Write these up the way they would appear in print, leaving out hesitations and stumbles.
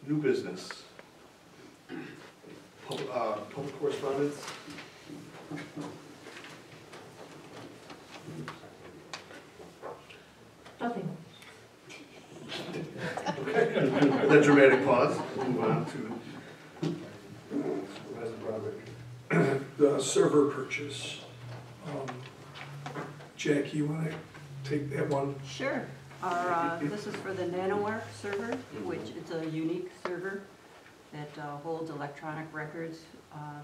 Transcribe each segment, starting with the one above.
New business. Public correspondence. Nothing. Okay. That dramatic pause. Move on to Supervisor Broderick. The server purchase. Jackie, you want to take that one? Sure. Our, this is for the NanoArc server, which is a unique server that holds electronic records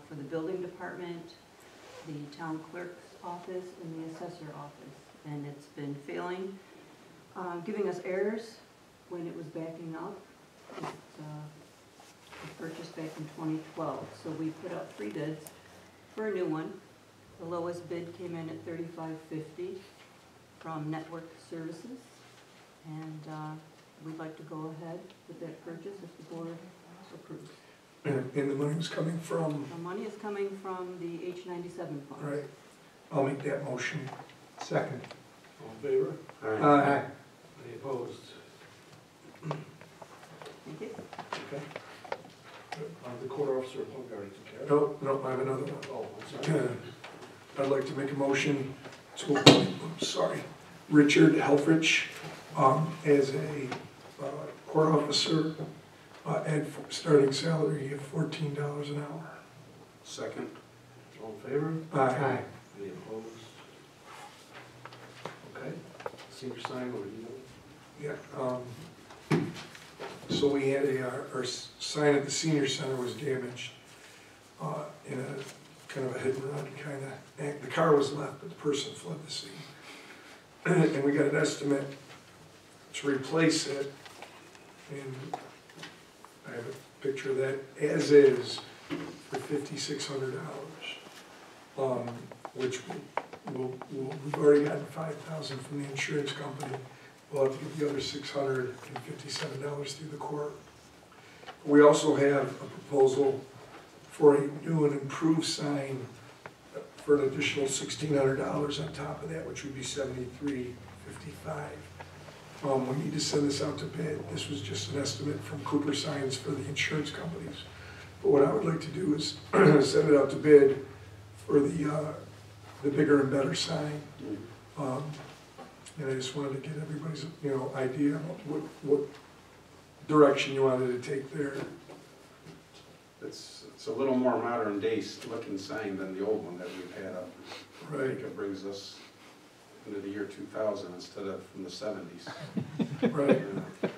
for the building department, the town clerk's office, and the assessor office. And it's been failing, giving us errors when it was backing up. It was purchased back in 2012. So we put up 3 bids for a new one. The lowest bid came in at $35.50 from Network Services. And we'd like to go ahead with that purchase if the board approves. And the money was coming from? The money is coming from the H-97 funds. Right. I'll make that motion. Second. All in favor? Aye. Any opposed? Thank you. Okay. The court officer of Home Guard took care of it. No, I have another one. Oh, I'm sorry. I'd like to make a motion to appoint, Richard Helfrich as a court officer at starting salary of $14 an hour. Second. All in favor? Aye. Any opposed? Okay. Senior sign, or you know? Yeah. So we had our sign at the senior center was damaged in a kind of a hit and run kind of act. The car was left, but the person fled the scene. And we got an estimate to replace it, and I have a picture of that as is for $5,600, which we've already gotten $5,000 from the insurance company. We'll have to get the other $657 through the court. We also have a proposal for a new and improved sign for an additional $1,600 on top of that, which would be $73.55. We need to send this out to bid. This was just an estimate from Cooper Signs for the insurance companies. But what I would like to do is send it out to bid for the bigger and better sign. And I just wanted to get everybody's idea of what direction you wanted to take there. It's a little more modern day looking sign than the old one that we've had up. Right. I think it brings us into the year 2000 instead of from the 70s. Right.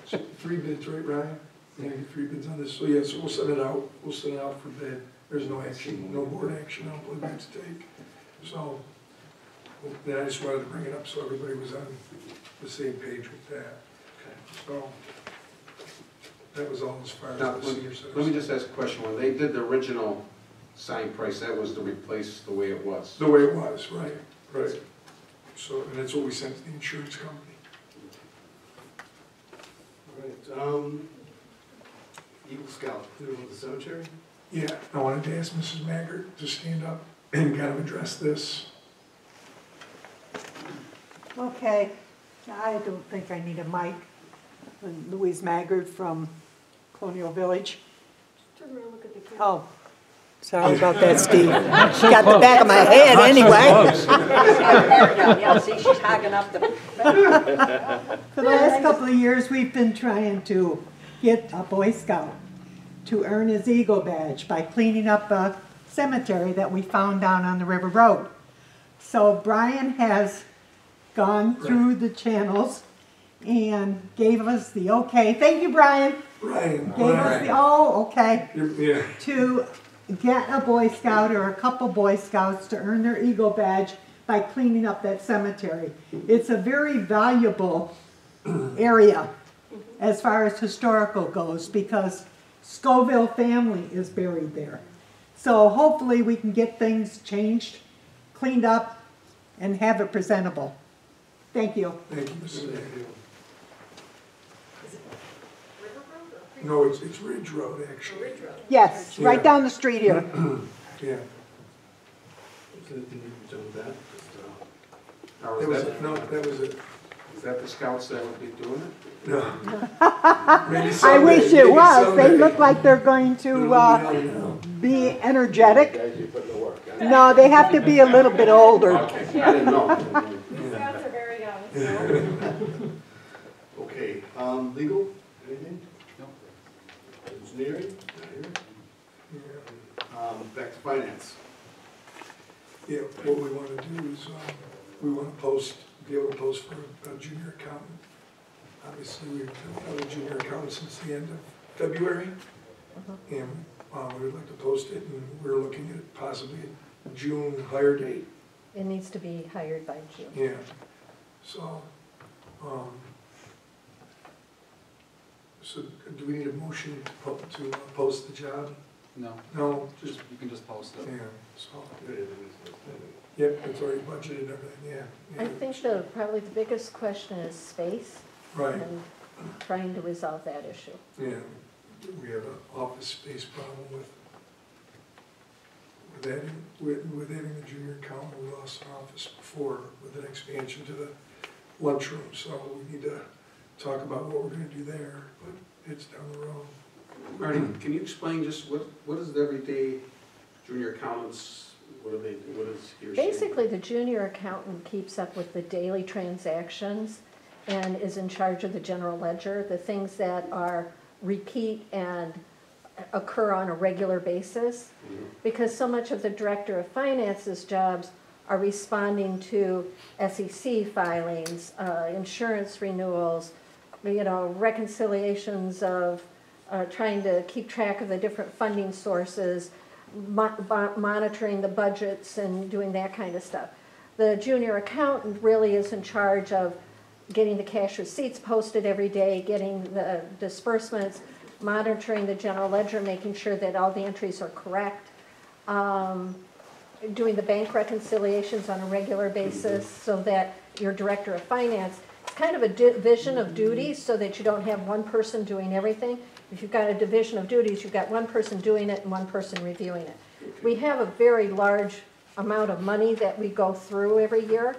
So 3 bids, right, Ryan? Maybe 3 bids on this. So yeah, so we'll send it out. We'll send it out for bid. There's no action, no board action. I don't believe we have to take. So then I just wanted to bring it up so everybody was on the same page with that. Okay. So that was all as far as Now, the senior center. let me just ask a question. When they did the original sign price, that was to replace the way it was. The way it was, right, right. So, and that's what we sent to the insurance company. All right. Eagle Scout, clear with the cemetery? Yeah, I wanted to ask Mrs. Maggart to stand up and kind of address this. Okay, I don't think I need a mic. I'm Louise Maggard from Colonial Village. Turn around, look at the camera. Oh, sorry about that, Steve. She got the back of my head anyway. Yeah, see, she's hogging up the... For the last couple of years, we've been trying to get a Boy Scout to earn his Eagle badge by cleaning up a cemetery that we found down on the River Road. So Brian has gone through the channels and gave us the okay. Thank you, Brian. Brian. Gave us the okay Yeah. to get a Boy Scout or a couple Boy Scouts to earn their Eagle badge by cleaning up that cemetery. It's a very valuable area as far as historical goes because Scoville family is buried there. So hopefully we can get things changed, cleaned up, and have it presentable. Thank you. Thank you, Mrs. Maggart. Is it River Road or Creek? No, it's Ridge Road, Or actually. Ridge Road? Yes, right down the street here. Yeah. Anything you can do with that? Just, Or That was it. No, that was it. is that the scouts that would be doing it? No. Maybe I someday, wish it maybe was. They someday. look like they're going to be energetic. No, they have to be a little bit older. Okay, I didn't know. Scouts are very young, so. Okay, legal, anything? No. Engineering, not here. Back to finance. Yeah, what we want to do is, we want to post, be able to post for a junior accountant. Obviously, we've had a junior accountant since the end of February. And we would like to post it, and we're looking at possibly a June hire date. It needs to be hired by June. Yeah, so, so do we need a motion to post the job? No, No, just, you can just post it. yeah, so, yep, it's already budgeted and everything, yeah. I think probably the biggest question is space Right, and trying to resolve that issue. yeah, we have an office space problem with adding the junior accountant. We lost an office before with an expansion to the lunchroom, so we need to talk about what we're gonna do there, but it's down the road. Marty, can you explain just what is the everyday junior accountants, what is he or she? Basically, the junior accountant keeps up with the daily transactions and is in charge of the general ledger, the things that are repeat and occur on a regular basis. Because so much of the director of finance's jobs are responding to SEC filings, insurance renewals, reconciliations of trying to keep track of the different funding sources, monitoring the budgets and doing that kind of stuff. The junior accountant really is in charge of getting the cash receipts posted every day, getting the disbursements, monitoring the general ledger, making sure that all the entries are correct, doing the bank reconciliations on a regular basis so that your director of finance, it's kind of a division of duties so that you don't have one person doing everything. If you've got a division of duties, you've got one person doing it and one person reviewing it. We have a very large amount of money that we go through every year,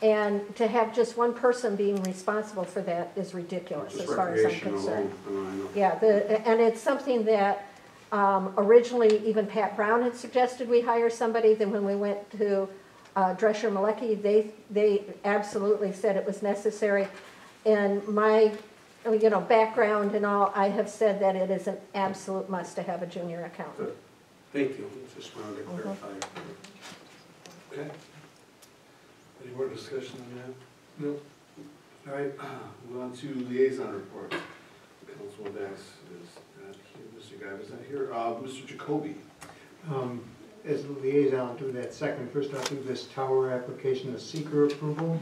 and to have just one person being responsible for that is ridiculous Just as far as I'm recreational concerned. alone, I know. Yeah, and it's something that originally even Pat Brown had suggested we hire somebody. Then when we went to Drescher Malecki, they absolutely said it was necessary. In my background and all, I have said that it is an absolute must to have a junior accountant. Good. Thank you, just wanted to clarify. Okay. Any more discussion on that? No. All right, move on to liaison report. Councilman Dax is not here, Mr. Guy was not here. Mr. Jacoby. As the liaison, I'll do that second. First, I'll do this tower application, the seeker approval.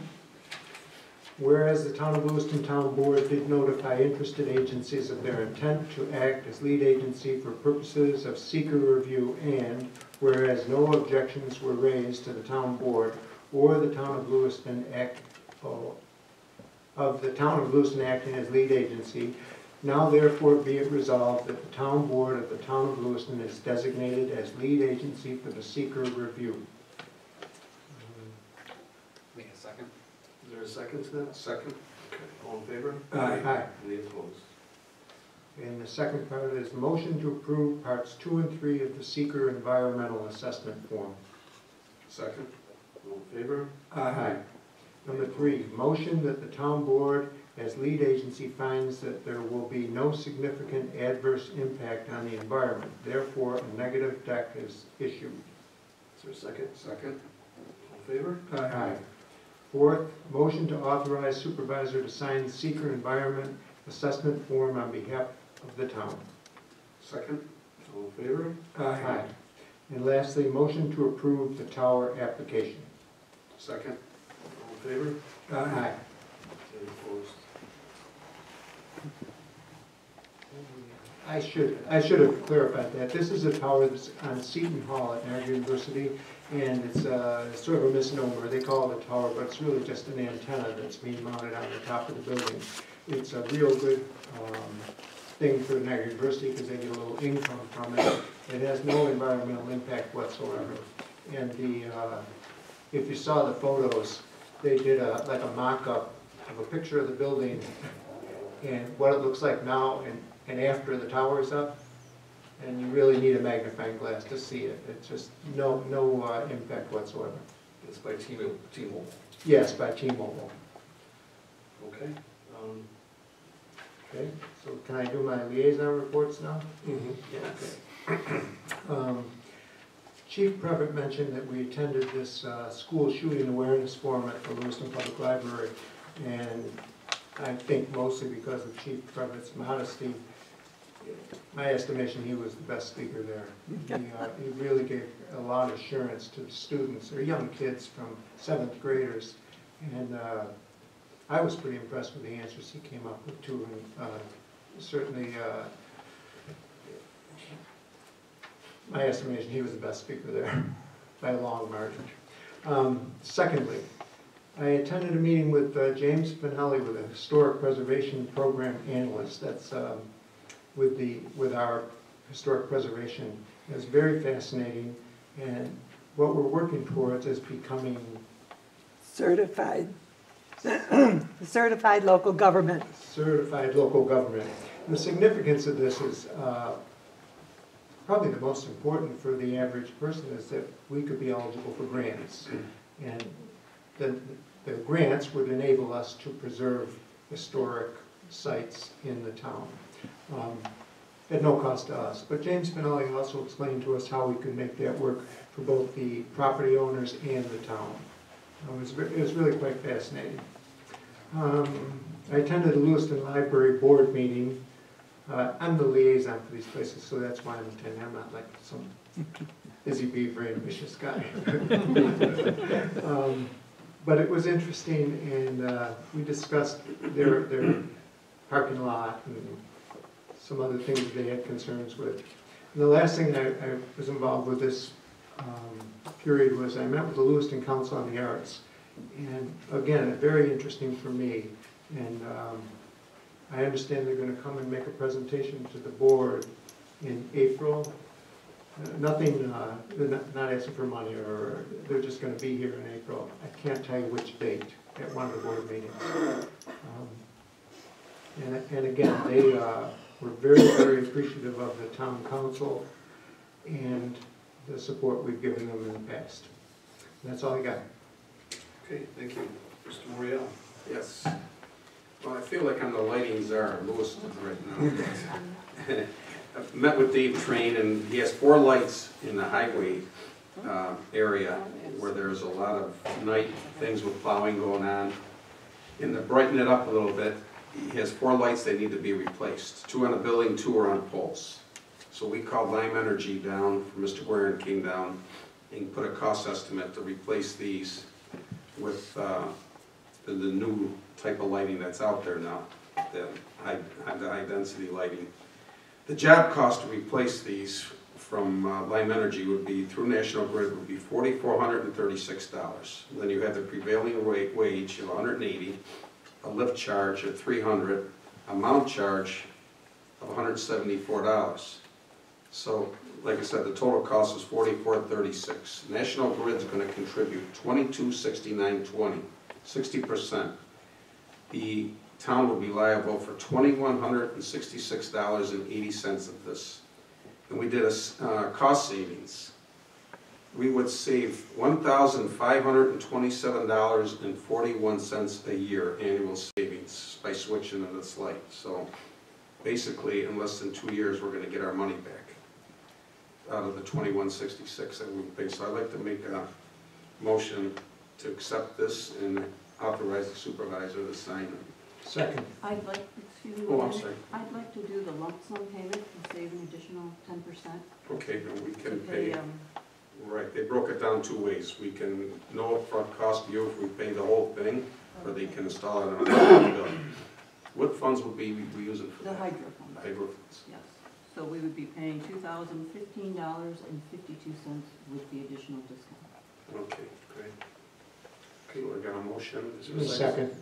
Whereas the Town of Lewiston Town Board did notify interested agencies of their intent to act as lead agency for purposes of seeker review, and whereas no objections were raised to the Town Board or the Town of Lewiston acting as lead agency, now therefore be it resolved that the Town Board of the Town of Lewiston is designated as lead agency for the seeker review. Wait a second. Is there a second to that? Second? Okay, all in favor? Aye. Any opposed? And the second part is motion to approve parts 2 and 3 of the seeker environmental assessment form. Second? All in favor? Aye. Number 3, motion that the town board as lead agency finds that there will be no significant adverse impact on the environment. Therefore, a negative deck is issued. Is there a second? Second? All in favor? Aye. Fourth, motion to authorize supervisor to sign seeker environment assessment form on behalf of the town. Second? All in favor? Aye. And lastly, motion to approve the tower application. Second? All in favor? Aye. Any opposed? I should have clarified that. This is a tower that's on Seton Hall at Niagara University, and it's sort of a misnomer. They call it a tower, but it's really just an antenna that's being mounted on the top of the building. It's a real good thing for Niagara University because they get a little income from it. It has no environmental impact whatsoever. And if you saw the photos, they did like a mock-up of a picture of the building and what it looks like now and after the tower is up. And you really need a magnifying glass to see it. It's just no impact whatsoever. It's by T-Mobile. Yes, by T-Mobile. Okay. Okay, so can I do my liaison reports now? Yes. Okay. Chief Previtt mentioned that we attended this school shooting awareness forum at the Lewiston Public Library, and I think mostly because of Chief Previtt's modesty, my estimation, he was the best speaker there. He really gave a lot of assurance to the students, or young kids from 7th graders, and I was pretty impressed with the answers he came up with too, and certainly, my estimation, he was the best speaker there by a long margin. Secondly, I attended a meeting with James Finelli, with a historic preservation program analyst. That's with our historic preservation. It was very fascinating, and what we're working towards is becoming Certified. Certified local government. certified local government. The significance of this is probably the most important for the average person, is that we could be eligible for grants. And the grants would enable us to preserve historic sites in the town at no cost to us. But James Finelli also explained to us how we could make that work for both the property owners and the town. It was really quite fascinating. I attended the Lewiston Library Board meeting. I'm the liaison for these places, so that's why I'm attending. I'm not like some busy bee, very ambitious guy. But it was interesting, and we discussed their parking lot and some other things that they had concerns with. And the last thing I was involved with this period was I met with the Lewiston Council on the Arts. And again, very interesting for me. And I understand they're going to come and make a presentation to the board in April. Nothing, they're not asking for money, or they're just going to be here in April. I can't tell you which date at one of the board meetings. And again, they were very, very appreciative of the town council and the support we've given them in the past. And that's all I got. Okay, thank you. Mr. Morial. Yes. Well, I feel like I'm the lighting czar of Lewiston right now. I've met with Dave Train, and he has 4 lights in the highway area where there's a lot of night things with plowing going on. And to brighten it up a little bit, he has 4 lights that need to be replaced. 2 on the building, 2 are on poles. So we called Lime Energy down, Mr. Guerin came down and put a cost estimate to replace these with the new type of lighting that's out there now, the high density lighting. The job cost to replace these from Lime Energy would be, through National Grid, would be $4,436. Then you have the prevailing wage of $180, a lift charge of $300, a mount charge of $174. So, like I said, the total cost is $4,436. National Grid's going to contribute $2269.20, 60%. The town will be liable for $2,166.80 of this. And we did a cost savings. We would save $1,527.41 a year annual savings by switching to this light. So basically, in less than 2 years, we're going to get our money back out of the $2,166 that we paid. So I'd like to make a motion to accept this and authorize the supervisor to sign it. Second. I'd like, excuse me. Oh, I'm sorry. I'd like to do the lump sum payment and save an additional 10%. Okay, then we can to pay. Right, they broke it down 2 ways. We can, no upfront cost to you if we pay the whole thing, or they can install it on a bill. What funds would we using for The that? hydro fund. Hydro funds. Yes. So we would be paying $2,015.52 with the additional discount. Okay, great. Okay, we got a motion. Is there a Second.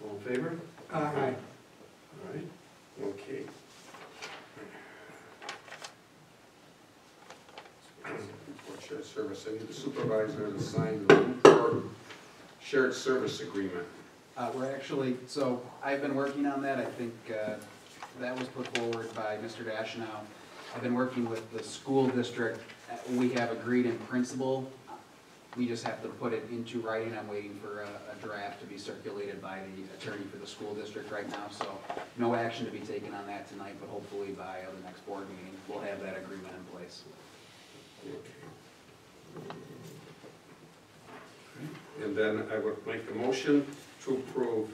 All in favor? Aye. All right. Okay. Shared service, I need the supervisor to sign the Newport shared service agreement. We're actually, so I've been working on that. I think that was put forward by Mr. Dashnow. I've been working with the school district. We have agreed in principle. We just have to put it into writing. I'm waiting for a draft to be circulated by the attorney for the school district right now. So no action to be taken on that tonight, but hopefully by the next board meeting, we'll have that agreement in place. And then I would make a motion to approve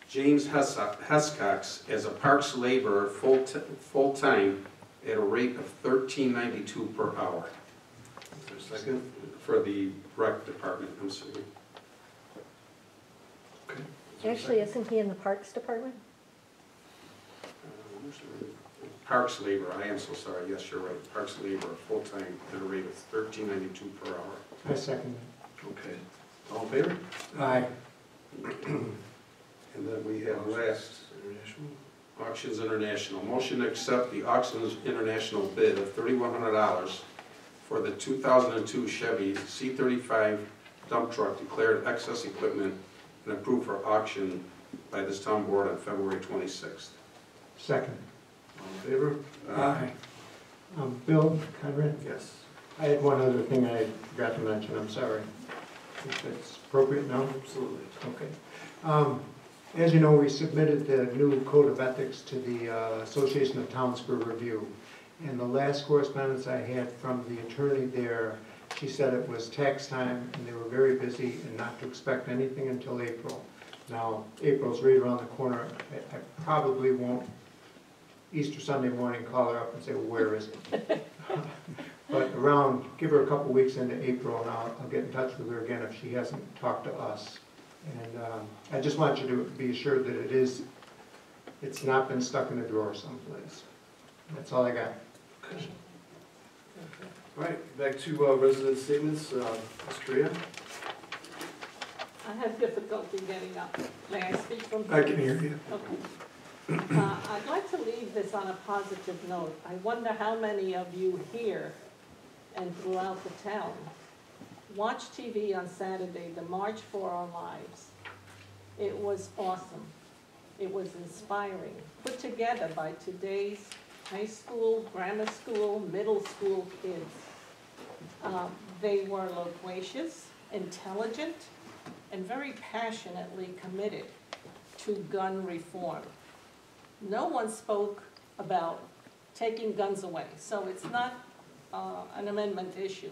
James Hescox as a parks laborer full-time at a rate of $13.92 per hour. Is there a second? For the rec department, I'm sorry. Okay. Actually, isn't he in the Parks Department? Parks labor, I am so sorry, yes, you're right, parks labor, full-time at a rate of $13.92 per hour. I second Okay. All in favor? that. Aye. And then we have last, International. Auctions International. Motion to accept the Auctions International bid of $3,100 for the 2002 Chevy C35 dump truck declared excess equipment and approved for auction by this town board on February 26th. Second. All in favor? Aye. Bill, Conrad, Yes. I had one other thing I forgot to mention, I'm sorry. If it's appropriate now? Absolutely. Okay. As you know, we submitted the new code of ethics to the Association of Towns for review. And the last correspondence I had from the attorney there, she said it was tax time and they were very busy and not to expect anything until April. Now, April's right around the corner. I probably won't Easter Sunday morning call her up and say, well, where is it? But around, give her a couple weeks into April and I'll get in touch with her again if she hasn't talked to us. And I just want you to be assured that it's not been stuck in a drawer someplace. That's all I got. Okay. All right, back to resident statements. Ms. Korea? I have difficulty getting up. May I speak from here? I can hear you. Okay. I'd like to leave this on a positive note. I wonder how many of you here and throughout the town watch TV on Saturday, the March for Our Lives. It was awesome. It was inspiring, put together by today's high school, grammar school, middle school kids. They were loquacious, intelligent, and very passionately committed to gun reform. No one spoke about taking guns away, so it's not an amendment issue.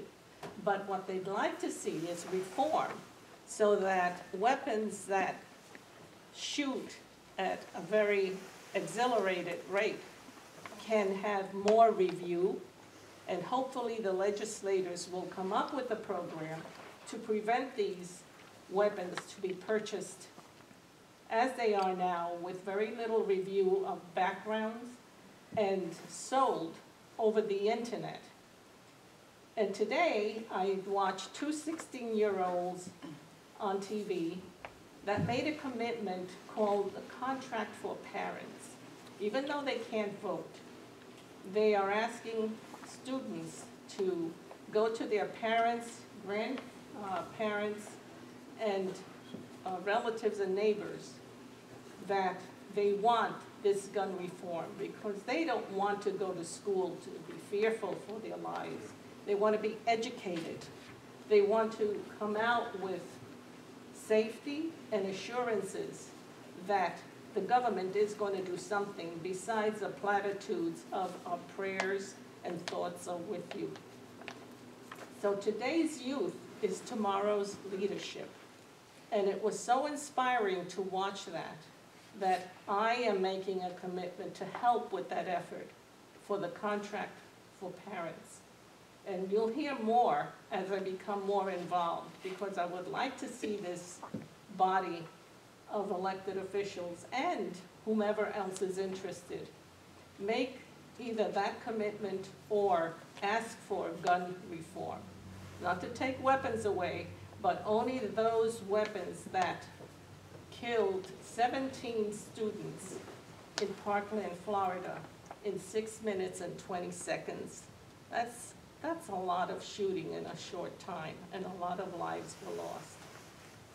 But what they'd like to see is reform so that weapons that shoot at a very exhilarated rate can have more review, and hopefully the legislators will come up with a program to prevent these weapons to be purchased as they are now with very little review of backgrounds and sold over the internet. And today, I watched two 16-year-olds on TV that made a commitment called the Contract for Parents. Even though they can't vote, they are asking students to go to their parents, grandparents, and relatives and neighbors that they want this gun reform because they don't want to go to school to be fearful for their lives. They want to be educated. They want to come out with safety and assurances that the government is going to do something besides the platitudes of our prayers and thoughts are with you. So today's youth is tomorrow's leadership. And it was so inspiring to watch that I am making a commitment to help with that effort for the Contract for Parents. And you'll hear more as I become more involved because I would like to see this body of elected officials and whomever else is interested make either that commitment or ask for gun reform. Not to take weapons away, but only those weapons that killed 17 students in Parkland, Florida in 6 minutes and 20 seconds. That's a lot of shooting in a short time, and a lot of lives were lost.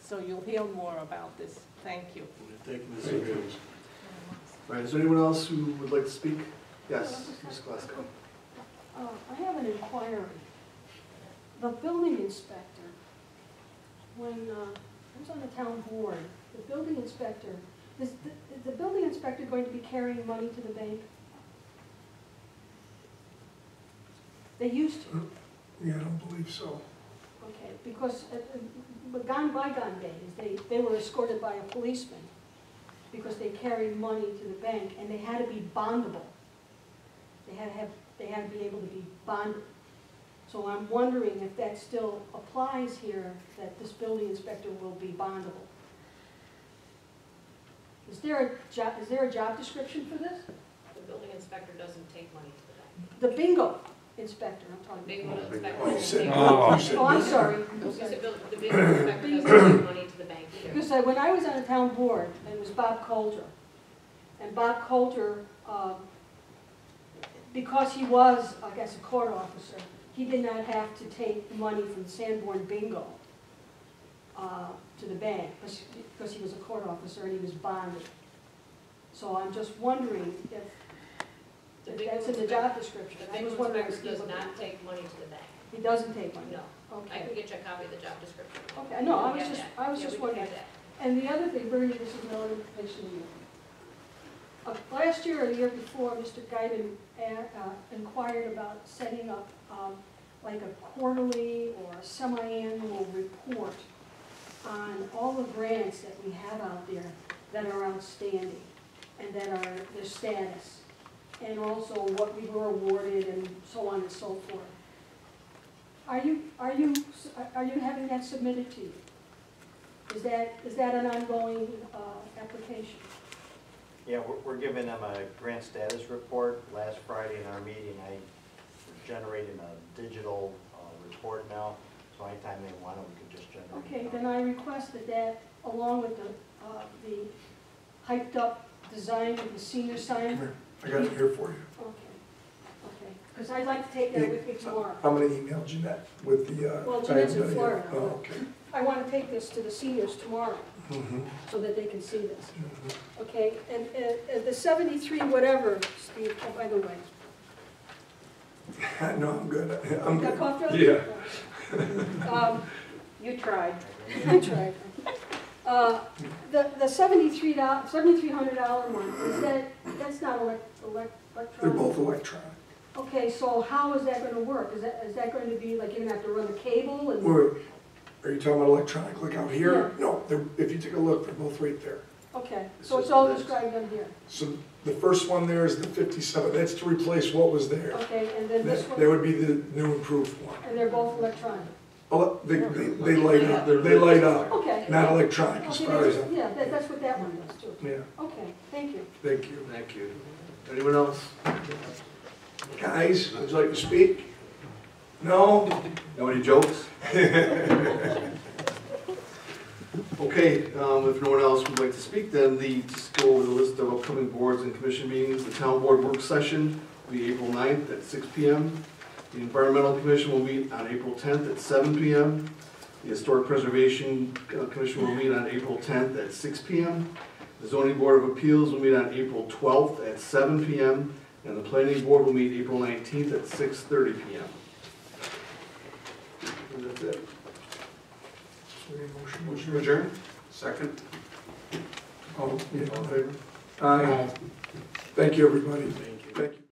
So you'll hear more about this. Thank you. Thank you, Ms. Seeger. All right, is there anyone else who would like to speak? Yes, Ms. Glasgow. I have an inquiry. The building inspector, when I was on the town board, the building inspector, is the building inspector going to be carrying money to the bank? They used to. Yeah, I don't believe so. Okay, because bygone days, they were escorted by a policeman because they carried money to the bank, and they had to be bondable. They had to be able to be bonded. So I'm wondering if that still applies here, that this building inspector will be bondable. Is there a job description for this? The building inspector doesn't take money to the bank. The bingo inspector, I'm talking Bingo about. inspector. Oh, you said, Oh, I'm sorry. You said the bingo inspector doesn't take money to the bank either. Because when I was on the town board, it was Bob Coulter. And Bob Coulter, because he was, I guess, a court officer, he did not have to take money from Sanborn Bingo to the bank, because he was a court officer and he was bonded. So I'm just wondering if that's in the job description. The I bingo was wondering inspector if does not take money to the bank. he doesn't take money. No. I Okay. can get you a copy of the job description. Okay, no, I was Yeah, just, yeah. I was Yeah, just we can wondering. have that. And the other thing, Bernie, this is no information to you. Last year or the year before, Mr. Guyton inquired about setting up like a quarterly or a semi-annual report on all the grants that we have out there that are outstanding and that are their status, and also what we were awarded and so on and so forth. Are you having that submitted to you? Is that an ongoing application? Yeah, we're giving them a grant status report. Last Friday in our meeting, I generated a digital report now, so anytime they want it, we could just generate it. Okay, then I requested that, along with the hyped-up design of the senior sign. Come here, I got it here for you. Okay, because I'd like to take that with me tomorrow. I'm gonna email Jeanette with the. Well, Jeanette's in Florida. Oh, okay. I want to take this to the seniors tomorrow, Mhm. so that they can see this. Mhm. Okay, and the 73 whatever, Steve, oh, by the way. No, I'm good. I'm Got good. cough drop? Yeah. You tried. I tried. The $7,300 one, that's not electronic? They're both electronic. Okay, so how is that gonna work? Is that going to be, like, you're gonna have to run a cable and? Are you talking about electronic, like out here? No, if you take a look, they're both right there. Okay, so it's all described on here. So the first one there is the 57, that's to replace what was there. Okay, and then this That one, would be the new improved one. and they're both electronic? Oh, they light up, they light up, Okay. not electronic as Okay, far as, yeah, that's what that one does too. yeah, Okay, thank you. thank you. Thank you. Anyone else? Guys, would you like to speak? No? Know any jokes? Okay, if no one else would like to speak, then just go over the list of upcoming boards and commission meetings. The town board work session will be April 9th at 6 p.m. The environmental commission will meet on April 10th at 7 p.m. The historic preservation commission will meet on April 10th at 6 p.m. The zoning board of appeals will meet on April 12th at 7 p.m. And the planning board will meet April 19th at 6:30 p.m. And that's it. Motion to adjourn? Second? Oh, yeah. All in favor? Aye. Thank you, everybody. Thank you. Thank you.